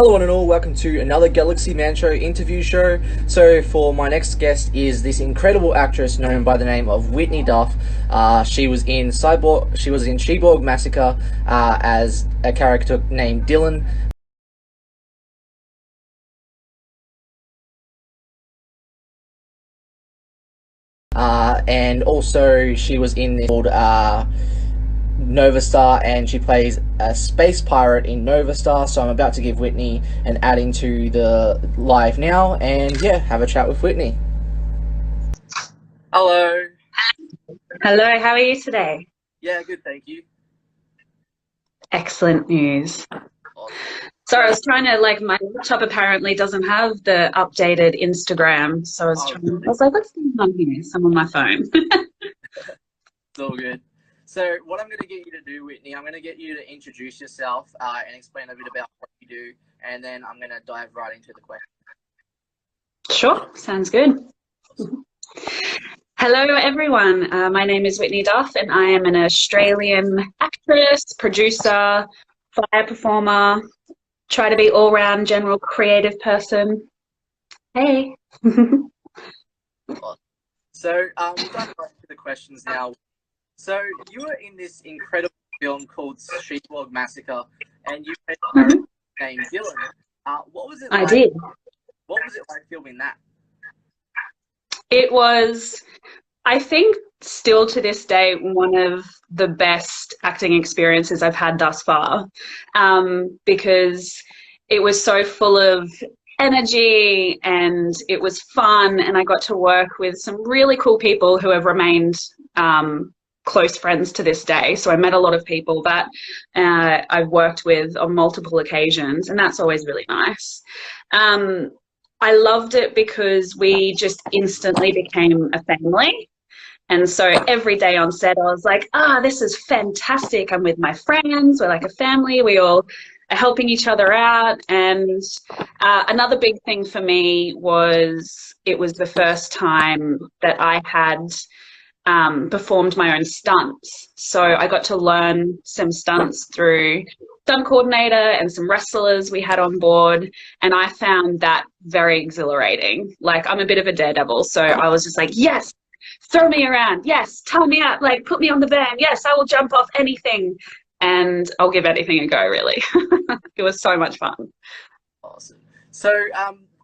Hello one and all, welcome to another Galaxy Man Show interview show. So for my next guest is this incredible actress known by the name of Whitney Duff. She was in Sheborg Massacre as a character named Dylan. And also she was in this called Nova Star, and she plays a space pirate in Nova Star. So I'm about to give Whitney an add into the live now, and yeah, have a chat with Whitney. Hello. Hello, how are you today? Yeah, good, thank you. Excellent news. Awesome. Sorry, I was trying to, my laptop apparently doesn't have the updated Instagram, so I was like, what's going on here? Some on my phone. It's all good. So what I'm going to get you to do, Whitney, I'm going to get you to introduce yourself and explain a bit about what you do, and then I'm going to dive right into the question. Sure, sounds good. Hello, everyone. My name is Whitney Duff, and I am an Australian actress, producer, fire performer, try to be all-round general creative person. Hey. So we'll dive right into the questions now. So you were in this incredible film called Sheborg Massacre, and you played a character named Dylan. What was it like? I did. What was it like filming that? It was, I think, still to this day, one of the best acting experiences I've had thus far, because it was so full of energy and it was fun, and I got to work with some really cool people who have remained close friends to this day. So I met a lot of people that I've worked with on multiple occasions, and that's always really nice. I loved it because we just instantly became a family. And so every day on set, I was like, this is fantastic. I'm with my friends. We're like a family. We all are helping each other out. And another big thing for me was it was the first time that I had performed my own stunts. So I got to learn some stunts through stunt coordinator and some wrestlers we had on board, and I found that very exhilarating. Like, I'm a bit of a daredevil, so I was just like, yes, throw me around, yes, tie me up, like put me on the van, yes, I will jump off anything, and I'll give anything a go, really. It was so much fun. Awesome. So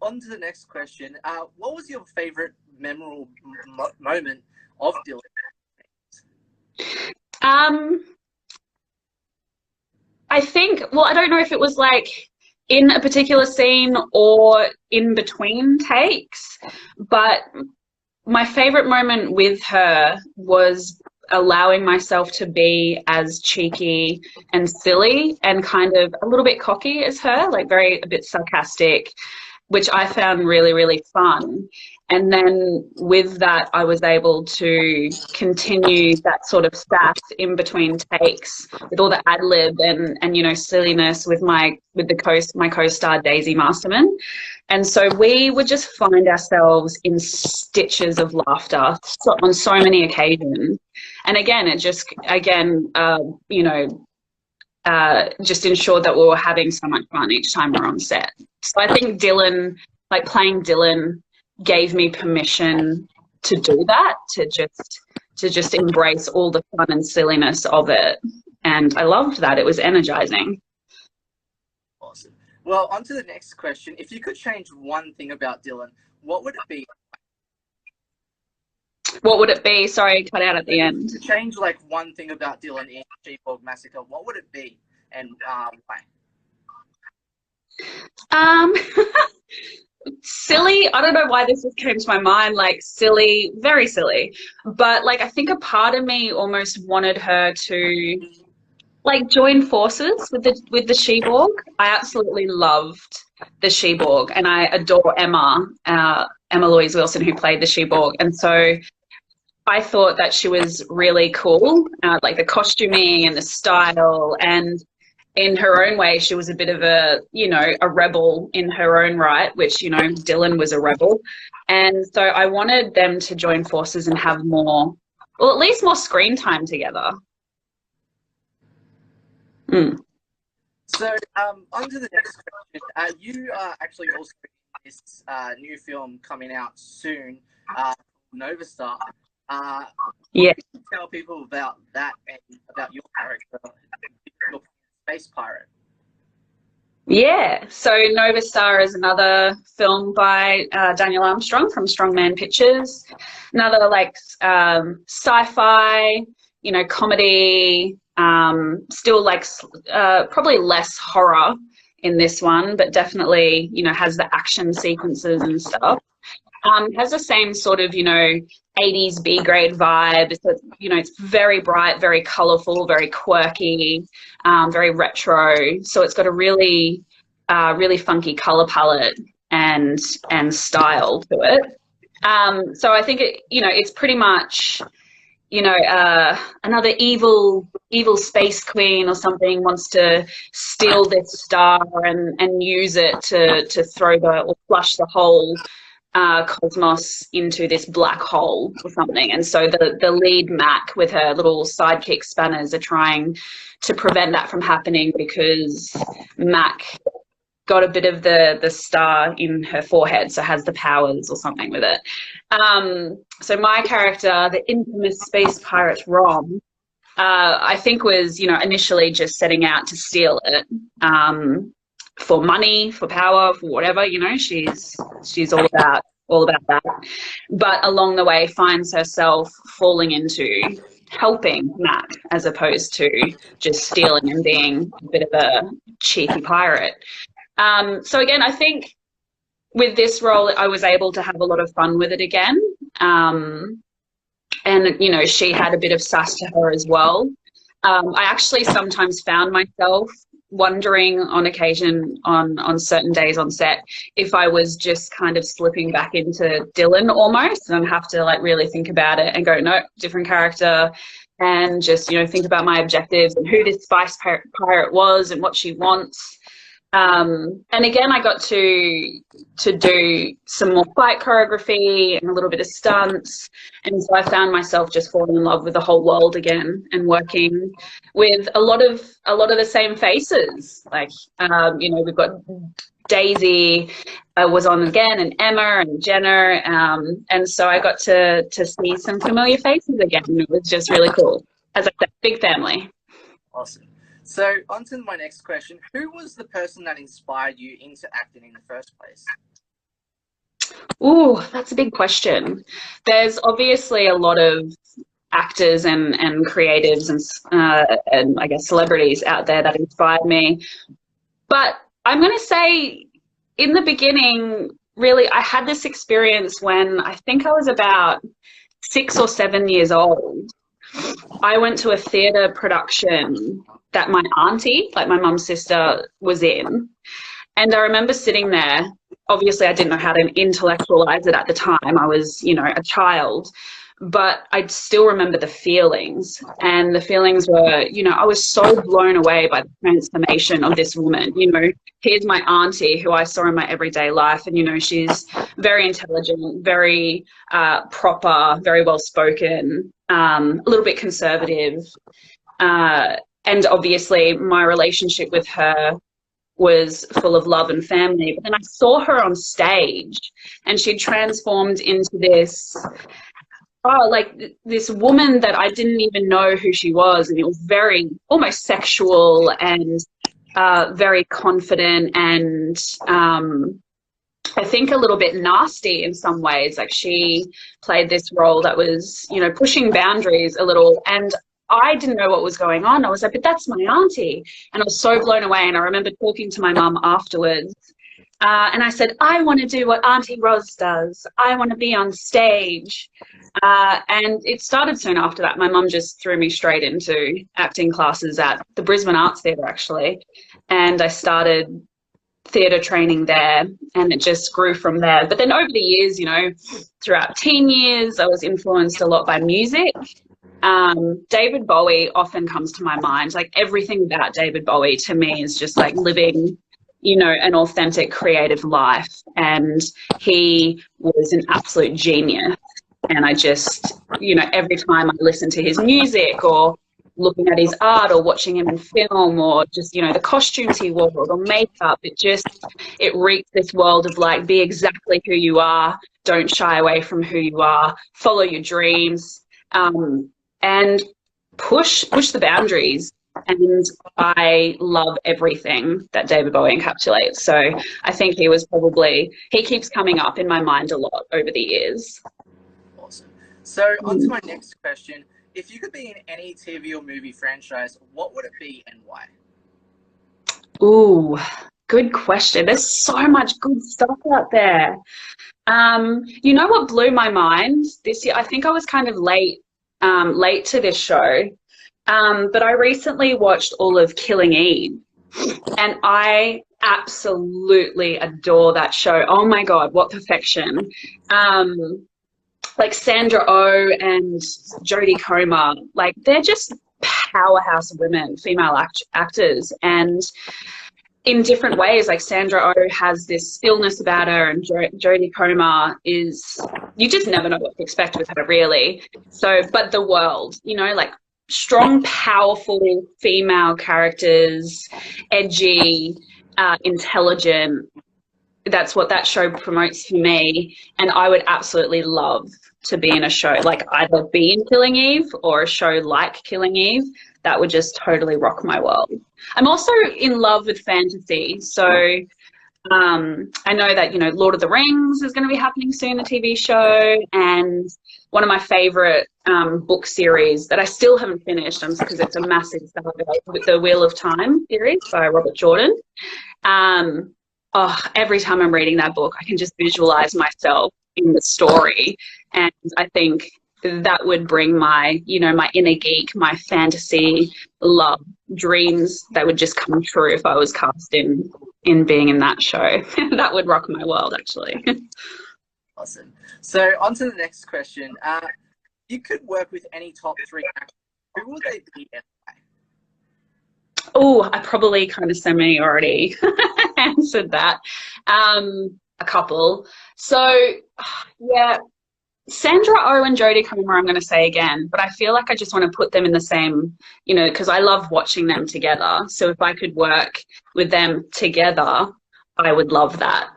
on to the next question. What was your favorite memorable moment of Dylan? I think, well, I don't know if it was like in a particular scene or in between takes, but my favorite moment with her was allowing myself to be as cheeky and silly and kind of a little bit cocky as her, like a bit sarcastic, which I found really, really fun. And then with that, I was able to continue that sort of sass in between takes with all the ad lib and you know, silliness with my co-star Daisy Masterman. And so we would just find ourselves in stitches of laughter on so many occasions. And again, it just you know, just ensured that we were having so much fun each time we're on set. So I think Dylan, like playing Dylan, gave me permission to do that, to just embrace all the fun and silliness of it. And I loved that. It was energizing. Awesome. Well, on to the next question. If you could change one thing about Dylan, what would it be? What would it be? Sorry, cut out at the end. To change like one thing about Dylan in Sheborg Massacre, what would it be, and why? Silly. I don't know why this just came to my mind. Like, silly, very silly. But like, I think a part of me almost wanted her to like join forces with the Sheborg. I absolutely loved the Sheborg, and I adore Emma Louise Wilson, who played the Sheborg. And so I thought that she was really cool, like the costuming and the style, and in her own way, she was a bit of a, you know, a rebel in her own right, which, you know, Dylan was a rebel. And so I wanted them to join forces and have more, well, at least more screen time together. So, on to the next question. You are actually also in this new film coming out soon, Nova Star. Yeah. What can you tell people about that and about your character, your space pirate? Yeah, so Nova Star is another film by Daniel Armstrong from Strongman Pictures. Another like sci-fi, you know, comedy. Still like probably less horror in this one, but definitely, you know, has the action sequences and stuff. Has the same sort of, you know, 80s B grade vibe. So, you know, it's very bright, very colorful, very quirky, very retro. So it's got a really, really funky color palette and style to it. So I think it, you know, it's pretty much, you know, another evil space queen or something wants to steal this star and use it to throw the or flush the whole cosmos into this black hole or something. And so the lead Mac with her little sidekick spanners are trying to prevent that from happening because Mac got a bit of the star in her forehead, so has the powers or something with it. So my character, the infamous space pirate Rom, I think was, you know, initially just setting out to steal it. For money, for power, for whatever, you know, she's all about that. But along the way finds herself falling into helping Mac as opposed to just stealing and being a bit of a cheeky pirate. So again, I think with this role, I was able to have a lot of fun with it again. And, you know, she had a bit of sass to her as well. I actually sometimes found myself wondering on occasion on certain days on set if I was just kind of slipping back into Dylan almost, and have to like really think about it and go, no, different character, and just, you know, think about my objectives and who this spice pirate was and what she wants. And again, I got to do some more fight choreography and a little bit of stunts. And so I found myself just falling in love with the whole world again and working with a lot of the same faces. Like, you know, we've got Daisy was on again, and Emma and Jenna. And so I got to see some familiar faces again. It was just really cool. As I said, big family. Awesome. So, on to my next question. Who was the person that inspired you into acting in the first place? Ooh, that's a big question. There's obviously a lot of actors and creatives and I guess celebrities out there that inspired me. But I'm going to say in the beginning, really, I had this experience when I think I was about 6 or 7 years old. I went to a theatre production that my auntie, like my mum's sister, was in. And I remember sitting there. Obviously, I didn't know how to intellectualize it at the time. I was, you know, a child. But I still remember the feelings. And the feelings were, you know, I was so blown away by the transformation of this woman. You know, here's my auntie who I saw in my everyday life. And, you know, she's very intelligent, very proper, very well-spoken, a little bit conservative. And obviously my relationship with her was full of love and family. But then I saw her on stage and she transformed into this, this woman that I didn't even know who she was. And it was very almost sexual and very confident and I think a little bit nasty in some ways. Like she played this role that was, you know, pushing boundaries a little, and I didn't know what was going on. I was like, but that's my auntie. And I was so blown away. And I remember talking to my mum afterwards. And I said, I want to do what Auntie Roz does. I want to be on stage. And it started soon after that. My mum just threw me straight into acting classes at the Brisbane Arts Theatre, actually. And I started theatre training there, and it just grew from there. But then over the years, you know, throughout teen years, I was influenced a lot by music. David Bowie often comes to my mind. Like everything about David Bowie to me is just like living, you know, an authentic creative life. And he was an absolute genius. And I just, you know, every time I listen to his music or looking at his art or watching him in film or just, you know, the costumes he wore or makeup. It reeks this world of like, be exactly who you are. Don't shy away from who you are. Follow your dreams, and push the boundaries. And I love everything that David Bowie encapsulates. So I think he keeps coming up in my mind a lot over the years. Awesome. So on to my next question. If you could be in any TV or movie franchise, what would it be and why? Ooh, good question. There's so much good stuff out there. You know what blew my mind this year? I think I was kind of late to this show. But I recently watched all of Killing Eve, and I absolutely adore that show. Oh my God, what perfection. Like Sandra Oh and Jodie Comer, like they're just powerhouse women, female actors, and in different ways. Like Sandra Oh has this illness about her, and Jodie Comer you just never know what to expect with her, really. So, but the world, you know, like strong, powerful female characters, edgy, intelligent. That's what that show promotes for me. And I would absolutely love to be in a show, like either be in Killing Eve or a show like Killing Eve. That would just totally rock my world. I'm also in love with fantasy. So I know that, you know, Lord of the Rings is going to be happening soon, the TV show. And one of my favorite book series that I still haven't finished, because it's a massive saga, with the Wheel of Time series by Robert Jordan. Every time I'm reading that book, I can just visualize myself in the story. And I think that would bring my, you know, my inner geek, my fantasy love, dreams that would just come true if I was cast in being in that show. That would rock my world, actually. Awesome. So on to the next question. You could work with any top 3 actors. Who would they be and why? Oh, I probably kind of semi already answered that. A couple. So, yeah, Sandra Oh and Jodie Comer, I'm going to say again, but I feel like I just want to put them in the same, you know, because I love watching them together. So if I could work with them together, I would love that.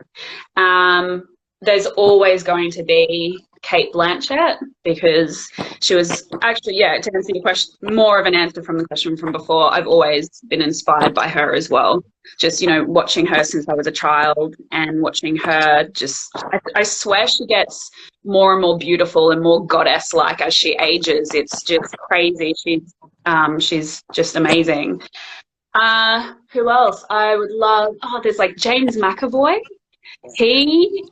There's always going to be Kate Blanchett, because she was actually, to answer your question, more of an answer from the question from before, I've always been inspired by her as well. Just, you know, watching her since I was a child and watching her just, I swear she gets more and more beautiful and more goddess-like as she ages. It's just crazy. She's just amazing. Who else? I would love, there's like James McAvoy.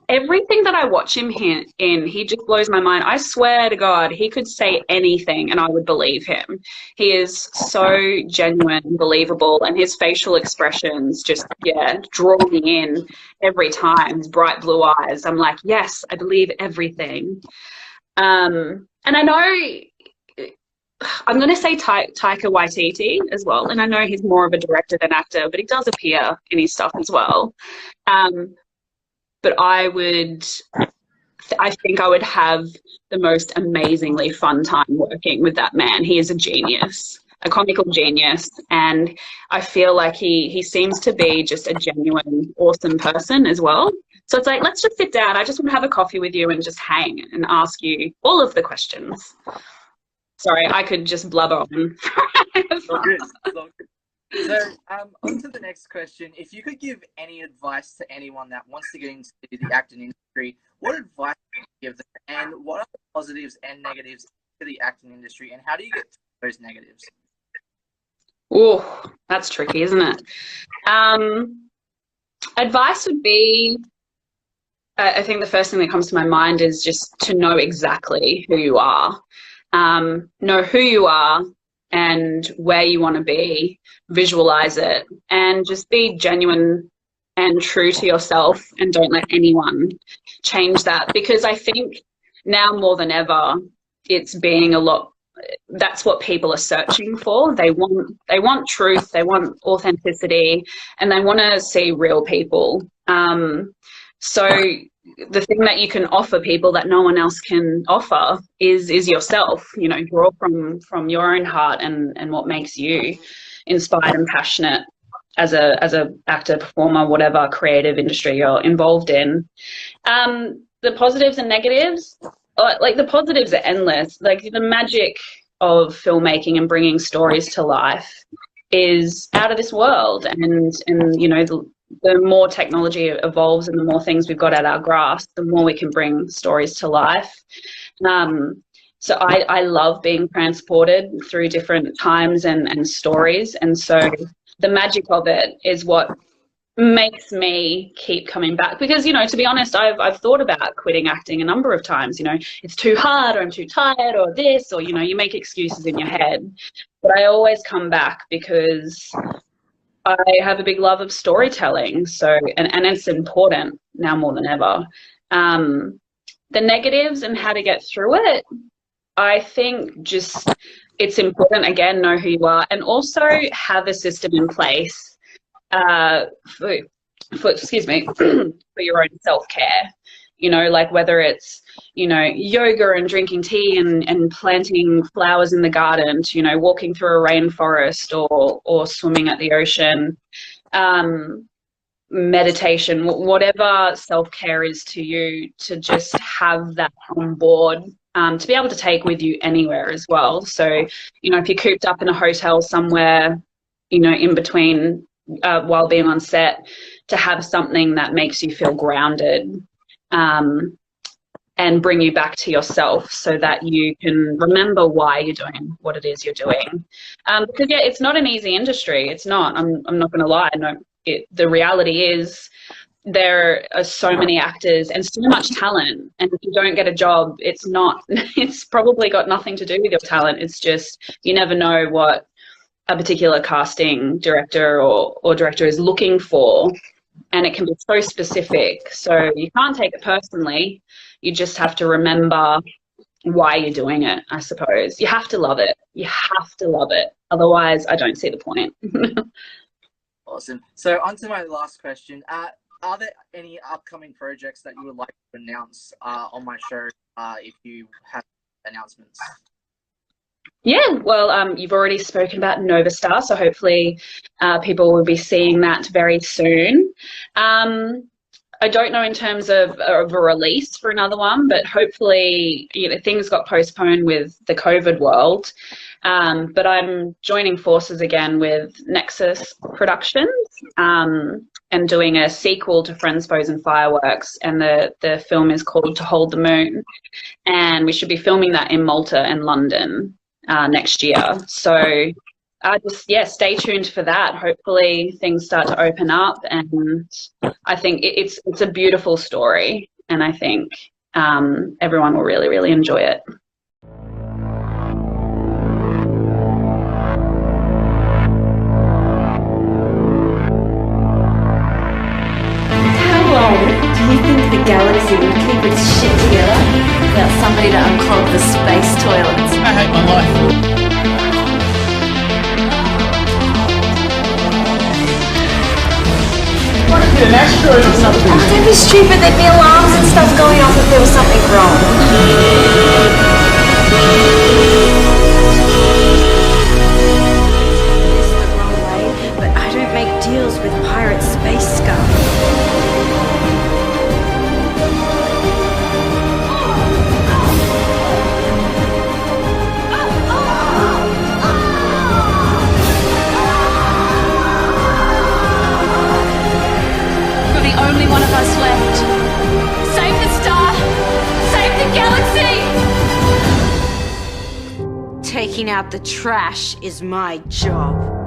Everything that I watch him in, he just blows my mind. I swear to God, he could say anything and I would believe him. He is so genuine and believable, and his facial expressions just, draw me in every time. His bright blue eyes. I'm like, yes, I believe everything. And I know, I'm going to say Taika Waititi as well, and I know he's more of a director than actor, but he does appear in his stuff as well. But I think I would have the most amazingly fun time working with that man. He is a genius, a comical genius, and I feel like he seems to be just a genuine, awesome person as well. So it's like, let's just sit down. I just want to have a coffee with you and just hang and ask you all of the questions. Sorry, I could just blubber on. It's all good. It's all good. So, on to the next question. If you could give any advice to anyone that wants to get into the acting industry, what advice would you give them? And what are the positives and negatives to the acting industry? And how do you get those negatives? Oh, that's tricky, isn't it? Advice would be, I think the first thing that comes to my mind is just to know exactly who you are. Know who you are and where you want to be, visualize it, and just be genuine and true to yourself, and don't let anyone change that. Because I think now more than ever, it's being that's what people are searching for. They want truth, they want authenticity, and they want to see real people. So the thing that you can offer people that no one else can offer is yourself. You know, draw from your own heart and what makes you inspired and passionate as a actor, performer, whatever creative industry you're involved in. The positives and negatives, like the positives are endless. Like the magic of filmmaking and bringing stories to life is out of this world, and you know, the more technology evolves and the more things we've got at our grasp, the more we can bring stories to life. So I love being transported through different times and stories, and so the magic of it is what makes me keep coming back. Because, you know, to be honest, I've thought about quitting acting a number of times. You know, it's too hard, or I'm too tired, or this, or, you know, you make excuses in your head. But I always come back because I have a big love of storytelling. So, and it's important now more than ever. The negatives and how to get through it, I think just it's important, again, know who you are, and also have a system in place for excuse me, for your own self-care. You know, like whether it's, you know, yoga and drinking tea and planting flowers in the garden, to, you know, walking through a rainforest or swimming at the ocean, meditation, whatever self-care is to you, to just have that on board, to be able to take with you anywhere as well. So, you know, if you're cooped up in a hotel somewhere, you know, in between while being on set, to have something that makes you feel grounded, and bring you back to yourself so that you can remember why you're doing what it is you're doing. Because, yeah, it's not an easy industry. It's not. I'm not going to lie. No, the reality is there are so many actors and so much talent. And if you don't get a job, it's probably got nothing to do with your talent. It's just you never know what a particular casting director or director is looking for. And it can be so specific. So you can't take it personally. You just have to remember why you're doing it, I suppose. You have to love it. You have to love it. Otherwise, I don't see the point. Awesome. So on to my last question. Are there any upcoming projects that you would like to announce on my show if you have announcements? Yeah, well, you've already spoken about Nova Star, so hopefully people will be seeing that very soon. I don't know in terms of a release for another one, but hopefully, you know, things got postponed with the COVID world. But I'm joining forces again with Nexus Productions and doing a sequel to Friends, Foes and Fireworks, and the film is called To Hold the Moon, and we should be filming that in Malta and London next year. So just stay tuned for that. Hopefully things start to open up, and I think it's a beautiful story, and I think everyone will really, really enjoy it. How long do you think the galaxy would keep its shit together without somebody to unclog the space toilets? I hate my life. What if you're an asteroid or something? Oh, don't be stupid. There'd be alarms and stuff going off if there was something wrong. This is the wrong way, but I don't make deals with pirate space scum. Only one of us left. Save the star! Save the galaxy! Taking out the trash is my job.